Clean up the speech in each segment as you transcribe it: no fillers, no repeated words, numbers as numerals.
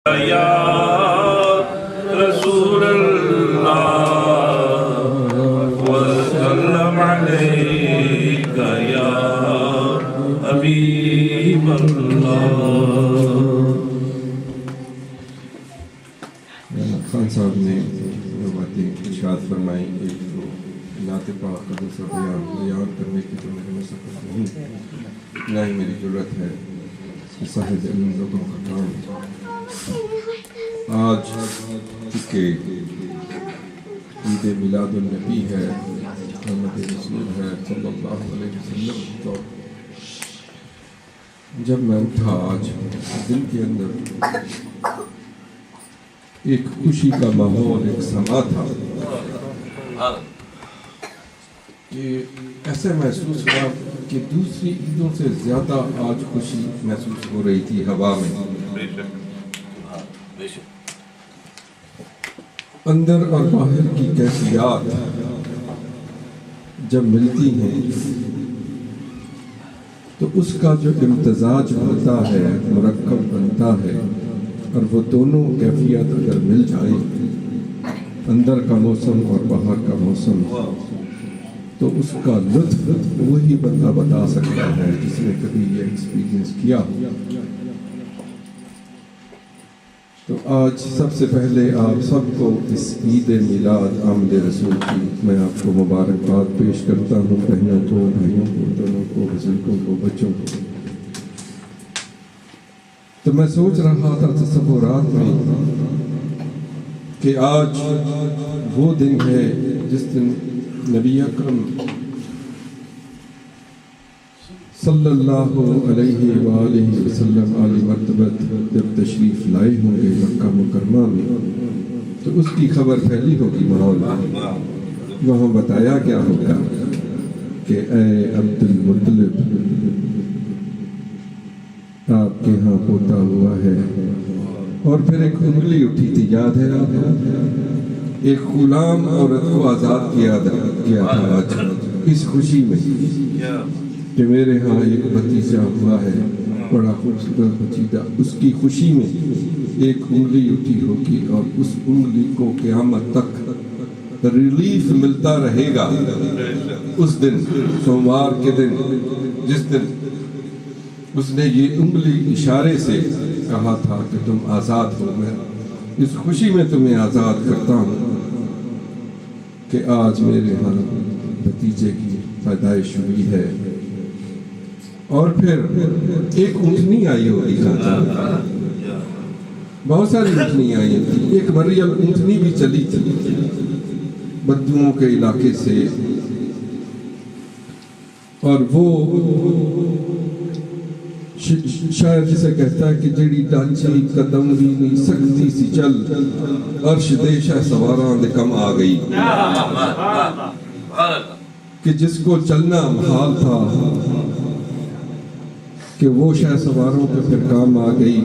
یا رسول اللہ وسلم علیک یا حبیب اللہ۔ خان صاحب نے جو باتیں ارشاد فرمائی، ایک تو نعت پاک کا دوسرا بیان کرنے کی تو میرے میں سفر نہیں، نہ ہی میری ضرورت ہے، صاحب علم لوگوں کا کام ہے۔ آج چونکہ عید میلاد النبی ہے، محمد رسول ہے صلی اللہ علیہ وسلم، تو جب میں اٹھا آج دل کے اندر ایک خوشی کا ماحول، ایک سما تھا کہ ایسے محسوس ہوا کہ دوسری عیدوں سے زیادہ آج خوشی محسوس ہو رہی تھی ہوا میں، اندر اور باہر کی کیفیات جب ملتی ہیں تو اس کا جو امتزاج ہوتا ہے، مرکب بنتا ہے، اور وہ دونوں کیفیت اگر مل جائیں، اندر کا موسم اور باہر کا موسم، تو اس کا لطف وہی بندہ بتا سکتا ہے جس نے کبھی یہ ایکسپیرینس کیا۔ تو آج سب سے پہلے آپ سب کو اس عید میلاد آمد رسول کی میں آپ کو مبارکباد پیش کرتا ہوں، بہنوں کو، بھائیوں کو، دونوں کو، بزرگوں کو، بچوں کو۔ تو میں سوچ رہا تھا تصورات میں کہ آج وہ دن ہے جس دن نبی اکرم صلی اللہ علیہ وآلہ وسلم عالی مرتبت جب تشریف لائے ہوں گے مکہ مکرمہ میں، تو اس کی خبر پھیلی ہوگی ماحول میں، وہاں بتایا کیا ہوگا کہ اے عبد المطلب، آپ کے ہاں پوتا ہوا ہے، اور پھر ایک انگلی اٹھی تھی، یاد ہے آپ کو؟ ایک غلام عورت کو آزاد کیا تھا آج اس خوشی میں کہ میرے ہاں ایک بھتیجا ہوا ہے، بڑا خوبصورت بھتیجا، اس کی خوشی میں ایک انگلی اٹھی ہوگی، اور اس انگلی کو قیامت تک ریلیف ملتا رہے گا۔ اس دن سوموار کے دن جس دن اس نے یہ انگلی اشارے سے کہا تھا کہ تم آزاد ہو، میں اس خوشی میں تمہیں آزاد کرتا ہوں کہ آج میرے ہاں بھتیجے کی پیدائش ہوئی ہے۔ اور پھر ایک اونٹنی آئی ہوگی، بہت ساری اونٹنی آئی تھی، ایک مریل اونٹنی بھی چلی تھی بدوؤں کے علاقے سے، اور وہ شاید جسے کہتا ہے کہ جڑی ڈانچی قدم بھی نہیں سکتی سی چل، عرش دے شاہ سواراں دے کم آ گئی، کہ جس کو چلنا محال تھا کہ وہ شاہ سواروں پہ پھر کام آ گئی۔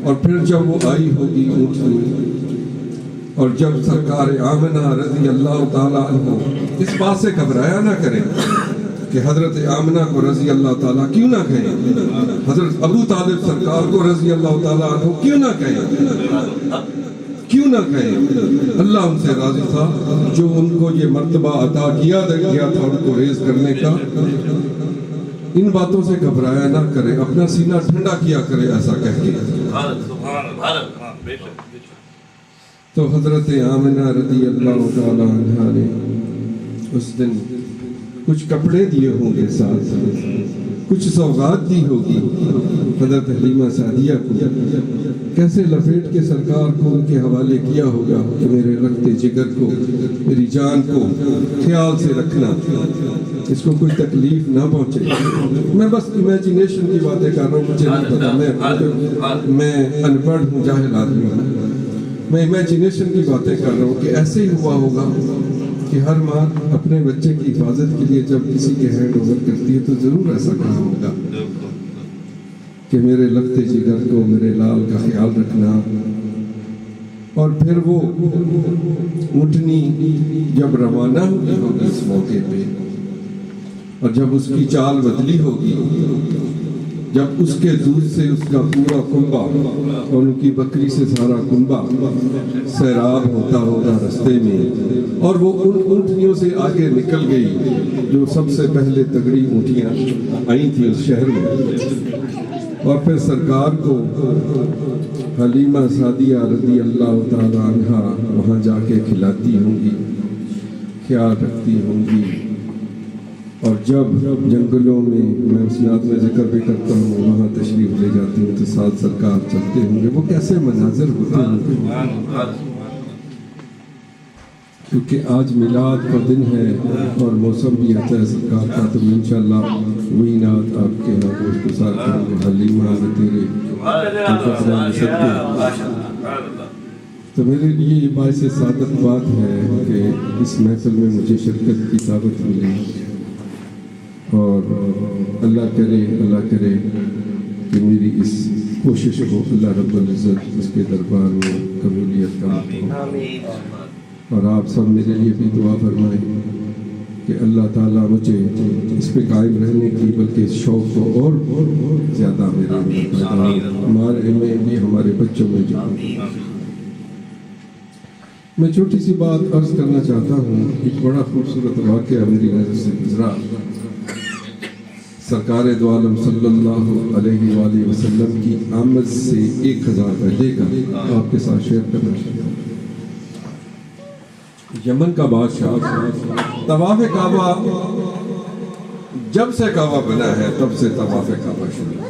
اور پھر جب وہ آئی ہوگی اونٹنی، اور جب سرکار آمنہ رضی اللہ تعالیٰ عنہ، اس بات سے گھبرایا نہ کریں کہ حضرت آمنہ کو رضی اللہ تعالیٰ کیوں نہ کہیں، حضرت ابو طالب سرکار کو رضی اللہ تعالیٰ عنہ کیوں نہ کہیں، کیوں نہ کہیں، اللہ ان سے راضی تھا جو ان کو یہ مرتبہ عطا کیا تھا ان کو ریز کرنے کا۔ ان باتوں سے گھبرایا نہ کرے، اپنا سینہ ٹھنڈا کیا کرے ایسا کہہ کے۔ تو حضرت آمنہ رضی اللہ تعالیٰ عنہ نے اس دن کچھ کپڑے دیے ہوں گے، ساتھ کچھ سوغات دی ہوگی حضرت حلیمہ سعدیہ کو، کیسے لپیٹ کے سرکار کو ان کے حوالے کیا ہوگا کہ میرے رکھتے جگر کو، میری جان کو خیال سے رکھنا، اس کو کوئی تکلیف نہ پہنچے۔ میں بس امیجینیشن کی باتیں کر رہا ہوں، مجھے نہیں پتا، میں ان پڑھ ہوں، جاہل آدمی ہوں، میں امیجینیشن کی باتیں کر رہا ہوں کہ ایسے ہی ہوا ہوگا کہ ہر ماں اپنے بچے کی حفاظت کے لیے جب کسی کے ہینڈ اوور کرتی ہے تو ضرور ایسا کہا ہوگا کہ میرے لگتے جگر کو، میرے لال کا خیال رکھنا۔ اور پھر وہ اونٹنی جب روانہ ہوگی اس موقع پہ، اور جب اس کی چال بدلی ہوگی جب اس کے دودھ سے اس کا پورا کنبہ اور ان کی بکری سے سارا کنبہ سیراب ہوتا رستے میں، اور وہ ان اونٹنیوں سے آگے نکل گئی جو سب سے پہلے تگڑی اونٹیاں آئی تھیں اس شہر میں، اور پھر سرکار کو حلیمہ سعدیہ رضی اللہ تعالی عنہا وہاں جا کے کھلاتی ہوں گی، خیال رکھتی ہوں گی، اور جب جنگلوں میں میں اس نعت میں ذکر بھی کرتا ہوں وہاں تشریف لے جاتی ہوں تو ساتھ سرکار چلتے ہوں گے، وہ کیسے مناظر ہوتے ہوں گے، کیونکہ آج میلاد کا دن ہے اور موسم بھی اچھا ہے سرکار کا، تو انشاءاللہ وہی نعت آپ کے یہاں گوشت گزار کریں گے، حلیمہ تیرے تو میرے لیے یہ باعث سعادت بات ہے کہ اس محفل میں مجھے شرکت کی دعوت ملی، اور اللہ کرے کہ میری اس کوشش کو اللہ رب العزت اس کے دربار میں قبولیت کا اور آپ سب میرے لیے بھی دعا فرمائیں کہ اللہ تعالیٰ مجھے اس پہ قائم رہنے کی بلکہ اس شوق کو اور زیادہ میرے ہمارے میں بھی ہمارے بچوں میں جو میں چھوٹی سی بات عرض کرنا چاہتا ہوں، ایک بڑا خوبصورت واقعہ میری نظر سے گزرا، سرکار دو عالم صلی اللہ علیہ وآلہ وسلم کی آمد سے 1000 پہلے کا آپ کے ساتھ شیئر کرنا چاہتا ہوں۔ یمن کا بادشاہ طواف کعبہ، جب سے کعبہ بنا ہے تب سے طواف کعبہ شروع،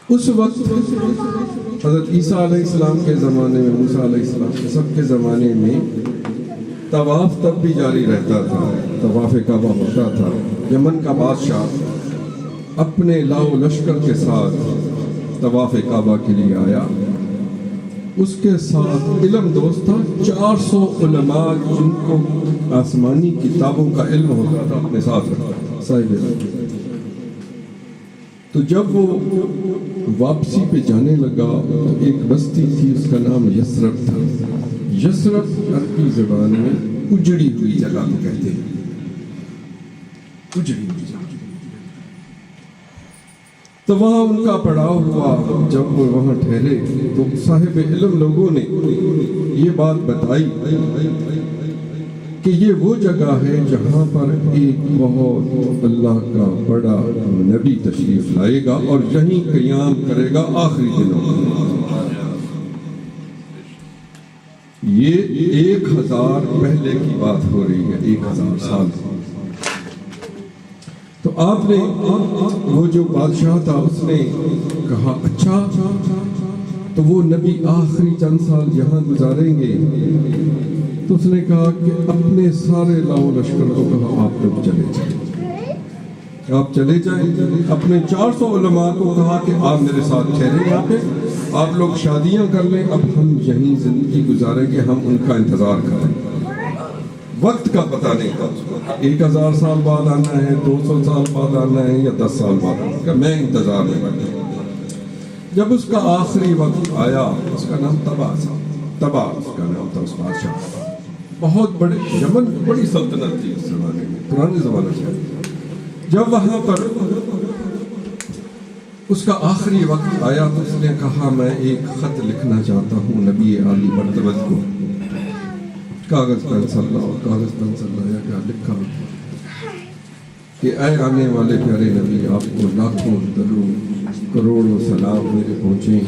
اس وقت حضرت عیسیٰ علیہ السلام کے زمانے میں، موسیٰ علیہ السلام کے سب کے زمانے میں طواف تب بھی جاری رہتا تھا، طواف کعبہ ہوتا تھا۔ یمن کا بادشاہ اپنے لاؤ لشکر کے ساتھ طواف کعبہ کے لیے آیا، اس کے ساتھ علم دوست تھا، 400 علماء جن کو آسمانی کتابوں کا علم ہوتا تھا اپنے ساتھ رکھتا صاحب علم۔ تو جب وہ واپسی پہ جانے لگا تو ایک بستی تھی، اس کا نام یثرب تھا۔ یثرب عربی زبان میں اجڑی ہوئی جگہ کو کہتے ہیں، اجڑی ہوئی جگہ۔ تو وہاں ان کا پڑاؤ ہوا، جب وہ وہاں ٹھہرے تو صاحب علم لوگوں نے یہ بات بتائی کہ یہ وہ جگہ ہے جہاں پر ایک بہت اللہ کا بڑا نبی تشریف لائے گا اور یہیں قیام کرے گا آخری دنوں میں۔ یہ 1000 پہلے کی بات ہو رہی ہے، 1000 سال۔ تو آپ نے وہ جو بادشاہ تھا اس نے کہا اچھا تو وہ نبی آخری چند سال یہاں گزاریں گے؟ تو اس نے کہا کہ اپنے سارے لاؤ لشکر کو کہا آپ لوگ چلے جائیں، آپ چلے جائیں۔ اپنے 400 علماء کو کہا کہ آپ میرے ساتھ ٹھہریں یہاں پہ، آپ لوگ شادیاں کر لیں، اب ہم یہیں زندگی گزاریں گے، ہم ان کا انتظار کریں۔ وقت کا پتہ نہیں تھا، 1000 سال بعد آنا ہے، 200 سال بعد آنا ہے یا 10 سال بعد آنا ہے، میں انتظار میں بیٹھا۔ جب اس کا آخری وقت آیا، اس کا نام تبا تھا، تبا اس کا نام تھا اس بادشاہ، بہت بڑے یمن بڑی سلطنت تھی اس زمانے میں، پرانے زمانے سے۔ جب وہاں پر اس کا آخری وقت آیا تو اس نے کہا میں ایک خط لکھنا چاہتا ہوں نبی عالی مرتبت کو۔ کاغذ پینسل لاؤ، کاغذ پینسل لایا، کیا لکھا کہ اے آنے والے پیارے نبی، آپ کو لاکھوں درود کروڑوں سلام میرے پہنچیں۔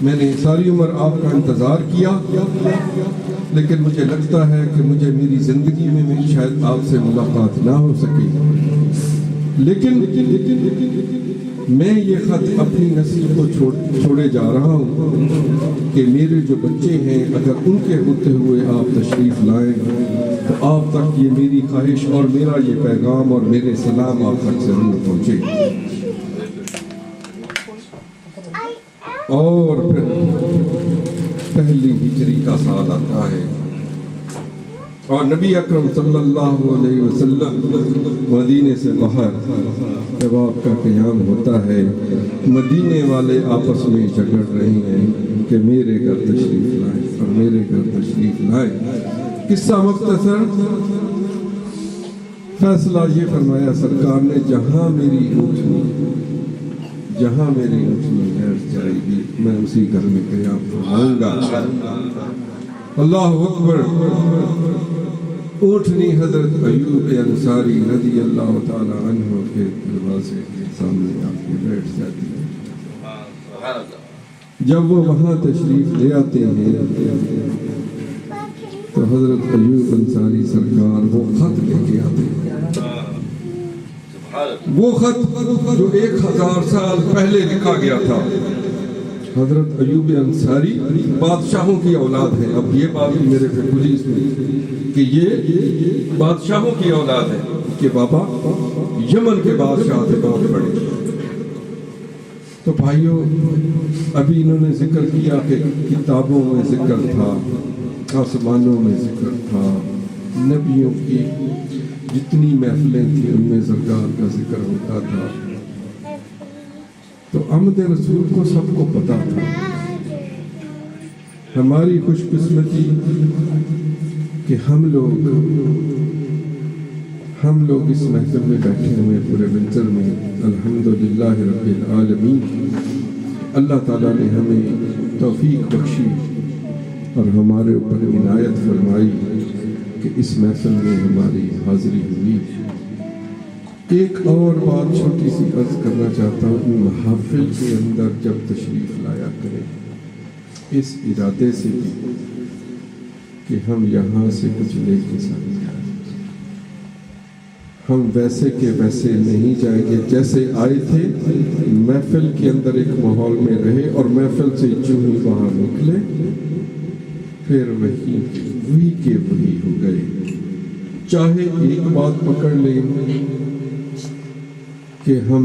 میں نے ساری عمر آپ کا انتظار کیا، لیکن مجھے لگتا ہے کہ مجھے میری زندگی میں میری شاید آپ سے ملاقات نہ ہو سکی، لیکن میں یہ خط اپنی نسل کو چھوڑے جا رہا ہوں کہ میرے جو بچے ہیں اگر ان کے ہوتے ہوئے آپ تشریف لائیں تو آپ تک یہ میری خواہش اور میرا یہ پیغام اور میرے سلام آپ تک ضرور پہنچے۔ اور پھر پہلی ہجری کا سال آتا ہے اور نبی اکرم صلی اللہ علیہ وسلم مدینے سے باہر جب آپ کا قیام ہوتا ہے، مدینے والے آپس میں جھگڑ رہے ہیں کہ میرے گھر تشریف لائیں اور میرے گھر تشریف لائیں۔ قصہ مختصر، فیصلہ یہ فرمایا سرکار نے جہاں میری اونٹنی بیٹھ جائے گی میں اسی گھر میں قیام فرماؤں گا۔ اللہ اکبر۔ اونٹنی حضرت ایوب انصاری رضی اللہ تعالی عنہ کے دروازے کے سامنے آ کے بیٹھ جاتی ہے۔ جب وہ وہاں تشریف لے آتے ہیں تو حضرت ایوب انصاری سرکار وہ خط لے کے آتے ہیں، وہ خط جو 1000 سال پہلے لکھا گیا تھا۔ حضرت ایوب انصاری بادشاہوں کی اولاد ہے۔ اب یہ بات میرے پہ پولیس میں کہ یہ بادشاہوں کی اولاد ہے کہ بابا یمن کے بادشاہ تھے بہت بڑے۔ تو بھائیوں ابھی انہوں نے ذکر کیا کہ کتابوں میں ذکر تھا، آسمانوں میں ذکر تھا، نبیوں کی جتنی محفلیں تھیں ان میں سرکار کا ذکر ہوتا تھا۔ تو آمد رسول کو سب کو پتا تھا۔ ہماری خوش قسمتی کہ ہم لوگ اس محفل میں بیٹھے ہوئے پورے منظر میں الحمدللہ رب العالمین۔ اللہ تعالیٰ نے ہمیں توفیق بخشی اور ہمارے اوپر عنایت فرمائی کہ اس محفل میں ہماری حاضری ہوئی۔ ایک اور بات چھوٹی سی عرض کرنا چاہتا ہوں، محافل کے اندر جب تشریف لایا کریں اس ارادے سے بھی کہ ہم یہاں سے کچھ لے کے ساتھ جائیں، ہم ویسے کے ویسے نہیں جائیں گے جیسے آئے تھے۔ محفل کے اندر ایک ماحول میں رہے اور محفل سے جو ہی باہر نکلے پھر وہی کے وہی ہو گئے۔ چاہے ایک بات پکڑ لیں کہ ہم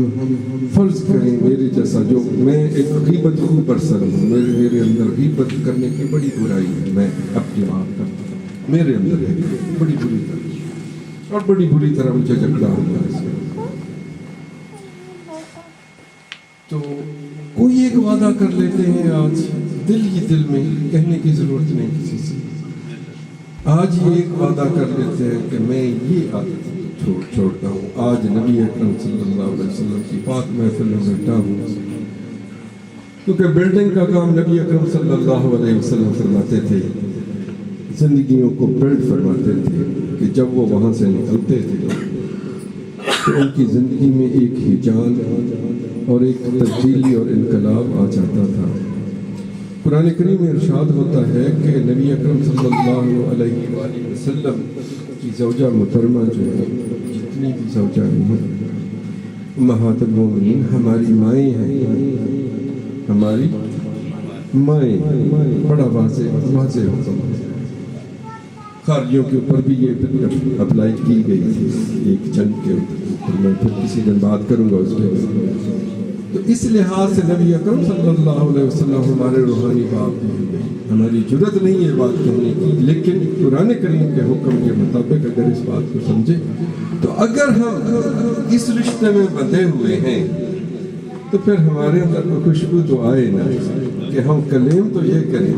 فرض کریں میرے جیسا، جو میں ایک غیبت خو پرسن ہوں، میرے اندر غیبت کرنے کی بڑی برائی ہے، میں اپنی بات کرتا ہوں، میرے اندر ہے بڑی بری طرح اور بڑی بری طرح مجھے جھگڑا ہوتا ہے۔ تو کوئی ایک وعدہ کر لیتے ہیں آج دل ہی دل میں، کہنے کی ضرورت نہیں کسی سے۔ آج یہ ایک وعدہ کر لیتے ہیں کہ میں یہ عادت چھوڑتا ہوں۔ آج نبی اکرم صلی اللہ علیہ وسلم کی پاک محفل میں بیٹھا ہوں، کیونکہ بلڈنگ کا کام نبی اکرم صلی اللہ علیہ وسلم فرماتے تھے، زندگیوں کو بلڈ فرماتے تھے کہ جب وہ وہاں سے نکلتے تھے تو ان کی زندگی میں ایک ہیجان اور ایک تبدیلی اور انقلاب آ جاتا تھا۔ قرآن کریم میں ارشاد ہوتا ہے کہ نبی اکرم صلی اللہ علیہ وآلہ وسلم کی زوجہ محترمہ جو ہے، جتنی بھی زوجہ ہیں امہات المومنین ہماری مائیں ہیں، ہماری مائیں، بڑا واضح حکم ہے۔ خارجیوں کے اوپر بھی یہ اپلائی کی گئی تھی ایک جنگ کے اوپر، میں پھر کسی دن بات کروں گا اس پہ۔ تو اس لحاظ سے نبی اکرم صلی اللہ علیہ وسلم ہمارے روحانی باپ ہیں۔ ہماری جرت نہیں ہے بات کرنے کی، لیکن قرآن کریم کے حکم کے مطابق اگر اس بات کو سمجھے تو اگر ہم اس رشتے میں بندھے ہوئے ہیں تو پھر ہمارے اندر کوئی خوشبو تو آئے نا کہ ہم کلیم تو یہ کریں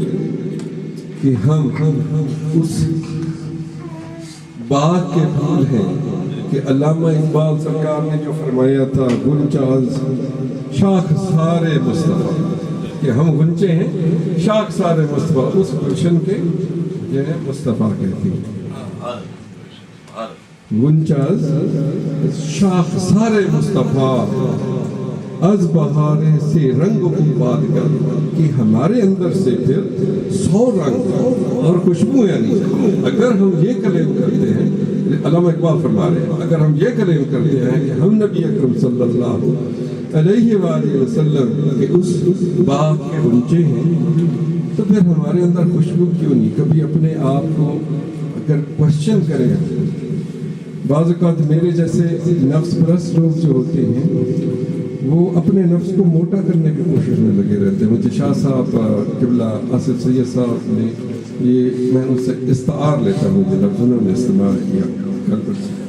کہ ہم اس باغ کے پھول ہیں کہ علامہ اقبال سرکار نے جو فرمایا تھا، گنچاز شاخ سارے مصطفیٰ، کہ ہم گنچے ہیں شاخ سارے مصطفیٰ، اس گلشن کے جو ہے مصطفیٰ کہتے ہیں، گنچاز شاخ سارے مصطفیٰ از بہارے سے رنگ کو بات کر، کہ ہمارے اندر سے پھر 100 رنگ اور خوشبو یعنی اگر ہم یہ کلیم کرتے ہیں، علامہ اقبال فرما رہے ہیں، اگر ہم یہ کلیم کرتے ہیں کہ ہم نبی اکرم صلی اللہ علیہ وآلہ وسلم کے اس باغ کے گنچے ہیں تو پھر ہمارے اندر خوشبو کیوں نہیں؟ کبھی اپنے آپ کو اگر کوشچن کریں، بعض اوقات میرے جیسے نفس پرست لوگ جو ہوتے ہیں وہ اپنے نفس کو موٹا کرنے کی کوشش میں لگے رہتے ہیں۔ مجھے شاہ صاحب قبلہ آصف سید صاحب نے یہ، میں ان سے استعار لیتا ہوں، جو لفظ انہوں نے استعمال کیا کل پرسوں،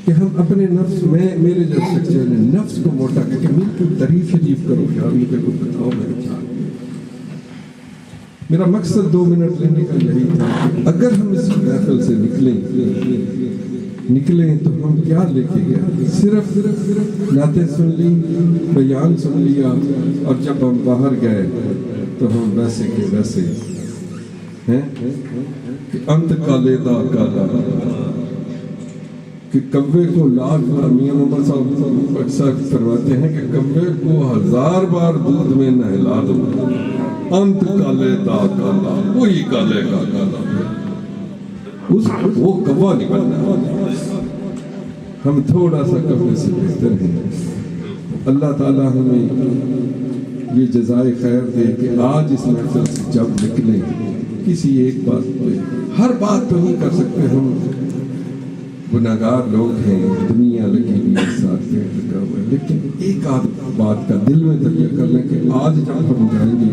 کہ ہم اپنے نفس میں، میرے جب سکتے ہیں نفس کو موٹا کر کے میری کوئی تعریف شریف کرو یار، مجھے کچھ بتاؤ میرے خیال۔ میرا مقصد 2 منٹ لینے کا یہی تھا کہ اگر ہم اس محفل سے نکلیں نکلیں تو ہم کیا لے کے گئے؟ صرف نعتیں سن لی، بیان سن لیا، اور جب ہم باہر گئے تو ہم ویسے کے ویسے ہیں کہ انت کالے دا کالا، کہ کبے کو لاکھ بار، میاں محمد صاحب اکثر فرماتے ہیں کہ کبے کو 1000 بار دودھ میں نہلا دو، انت کالے دا کالا، وہی کالے کا کالا، وہ کبا نہیں بننا۔ ہم تھوڑا سا کبے سے بہتر ہیں۔ اللہ تعالیٰ ہمیں یہ جزائے خیر دے کہ آج اس محفل سے جب نکلیں، کسی ایک بات پہ، ہر بات تو نہیں کر سکتے، ہم گناہگار لوگ ہیں، دنیا لگی ہوئی ہے، ساتھ میں لگا ہوا ہے، لیکن ایک آدھ بات کا دل میں تجربہ کر لیں کہ آج جب ہم جائیں گے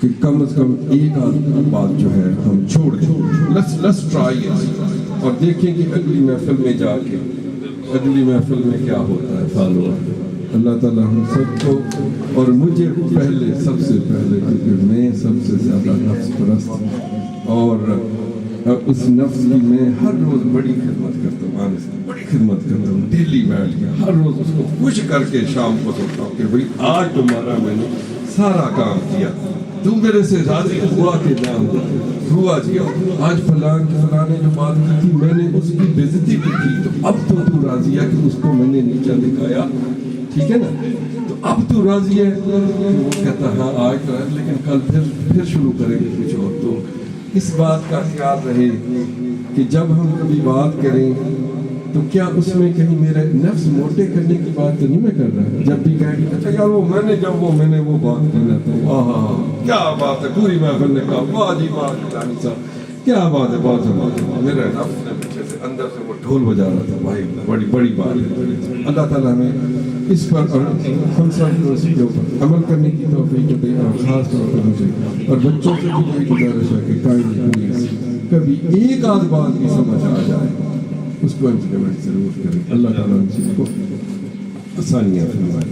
کہ کم از کم ایک آدھ بات جو ہے ہم چھوڑ دیں، let's try it، اور دیکھیں کہ اگلی محفل میں جا کے اگلی محفل میں کیا ہوتا ہے۔ فالو اللہ تعالیٰ ہم سب کو، اور مجھے پہلے، سب سے پہلے، کیونکہ میں سب سے زیادہ نفس پرست، اور اس نفس کی میں ہر روز بڑی خدمت کرتا ہوں، آنےسٹلی بڑی خدمت کرتا ہوں، ڈیلی بیٹھ کے ہر روز اس کو خوش کر کے شام کو سوچتا ہوں کہ بھئی آج تمہارا میں نے سارا کام کیا، تم میرے سے راضی ہوا کہ نہ ہوا جی، آج فلاں نے جو بات کی تھی میں نے اس کی بے عزتی بھی کی، تو اب تو راضی ہے کہ اس کو میں نے نیچا دکھایا، ٹھیک ہے نا، تو اب تو راضی ہے۔ وہ کہتا ہاں آج تو ہے، لیکن کل پھر شروع کریں گے کچھ اور۔ تو اس بات کا خیال رہے کہ جب ہم کبھی بات کریں تو کیا اس میں کہیں میرے نفس موٹے کرنے کی بات تو نہیں میں کر رہا، جب بھی کہیں کہ اچھا یار میں نے وہ بات کی نا، تو کیا بات ہے، پوری محفل نے کہا واہ جی واہ جی صاحب کیا بات ہے، بہت زبان، میرے نفس نے پیچھے سے اندر سے وہ ڈھول بجا رہا تھا، بھائی بڑی بڑی بات ہے۔ اللہ تعالیٰ ہمیں اس پر اور ہم سب کو اس کے اوپر عمل کرنے کی توفیق دے، اور خاص طور پر مجھے اور بچوں سے بھی کوئی گزارش ہے کہ کائنڈلی کبھی ایک آدھ بات بھی سمجھ آ جائے اس کو امپلیمنٹ ضرور کریں۔ اللہ تعالیٰ ہم سب کو آسانیاں فرمائے۔